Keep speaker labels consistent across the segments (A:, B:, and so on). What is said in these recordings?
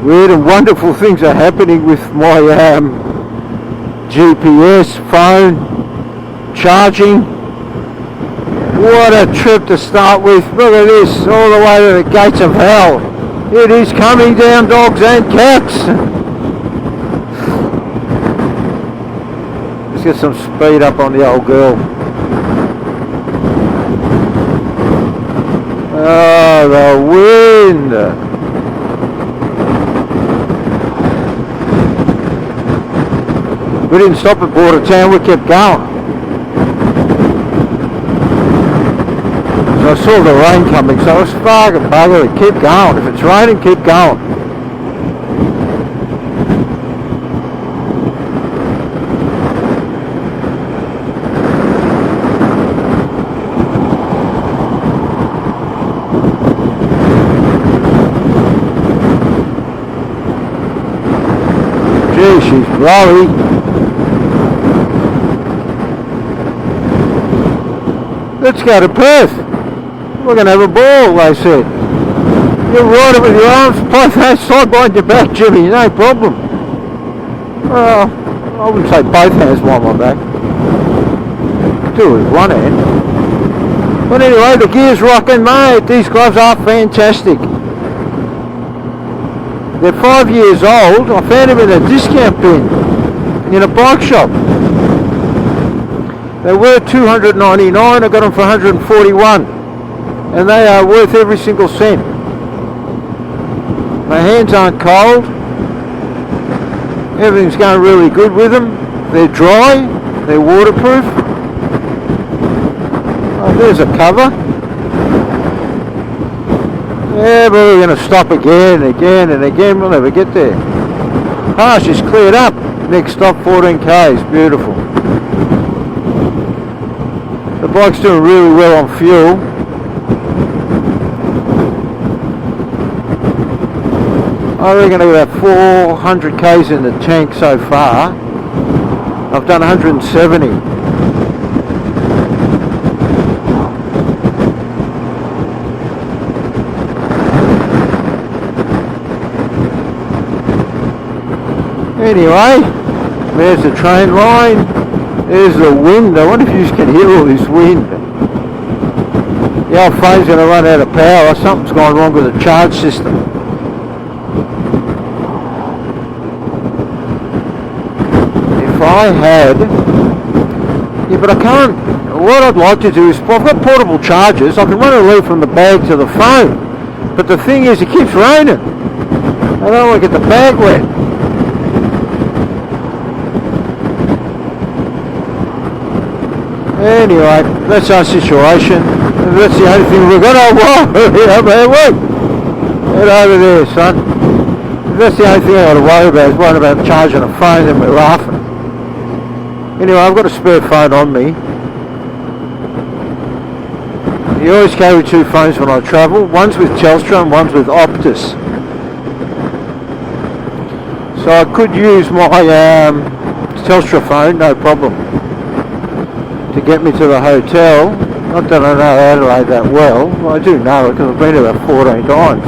A: Weird and wonderful things are happening with my GPS phone charging. What a trip to start with. Look at this, all the way to the gates of hell. It is coming down, dogs and cats. Let's get some speed up on the old girl. Oh, the wind. We didn't stop at Border Town, we kept going. So I saw the rain coming, so I was fucking bugger it. Keep going. If it's raining, keep going. Gee, she's blowy. Let's go to Perth. We're going to have a ball, they said. You ride it with your arms both hands side behind your back, Jimmy, no problem. Well, I wouldn't say both hands behind my back. Do it with one hand. But anyway, the gear's rocking, mate. These gloves are fantastic. They're 5 years old. I found them in a discount bin in a bike shop. They were $299, I got them for $141, and they are worth every single cent. My hands aren't cold, everything's going really good with them. They're dry, they're waterproof. Oh, there's a cover. Yeah, but we're going to stop again and again and again, we'll never get there. Harsh is cleared up, next stop 14 k's, beautiful. The bike's doing really well on fuel. I reckon I've got about 400 k's in the tank so far. I've done 170. Anyway, there's the train line. There's the wind. I wonder if you can hear all this wind. The old phone's going to run out of power. Something's gone wrong with the charge system. If I had... Yeah, but I can't... What I'd like to do is... Well, I've got portable chargers. I can run a lead from the bag to the phone. But the thing is, it keeps raining. I don't want to get the bag wet. Anyway, that's our situation. That's the only thing we've got. Oh, wow, head over there, son. That's the only thing I've got to worry about, is worrying about charging a phone and we're laughing. Anyway, I've got a spare phone on me. You always carry two phones when I travel. One's with Telstra and one's with Optus. So I could use my Telstra phone, no problem, to get me to the hotel. Not that I know Adelaide that well. I do know it because I've been there about 14 times.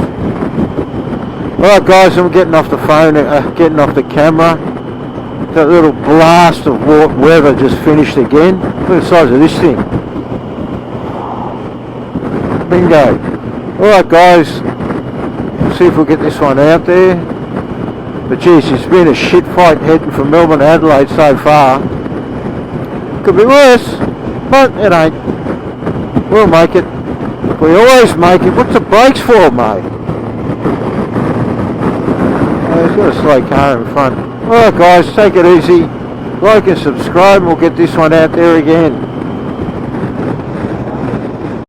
A: Alright guys, I'm getting off the phone, getting off the camera. That little blast of weather just finished again. Look at the size of this thing. Bingo. Alright guys, see if we'll get this one out there. But geez, it's been a shit fight heading from Melbourne to Adelaide so far. Could be worse, but it ain't. We'll make it. We always make it. What's the brakes for, mate? Oh, he's got a slow car in front. Alright guys, take it easy. Like and subscribe and we'll get this one out there again.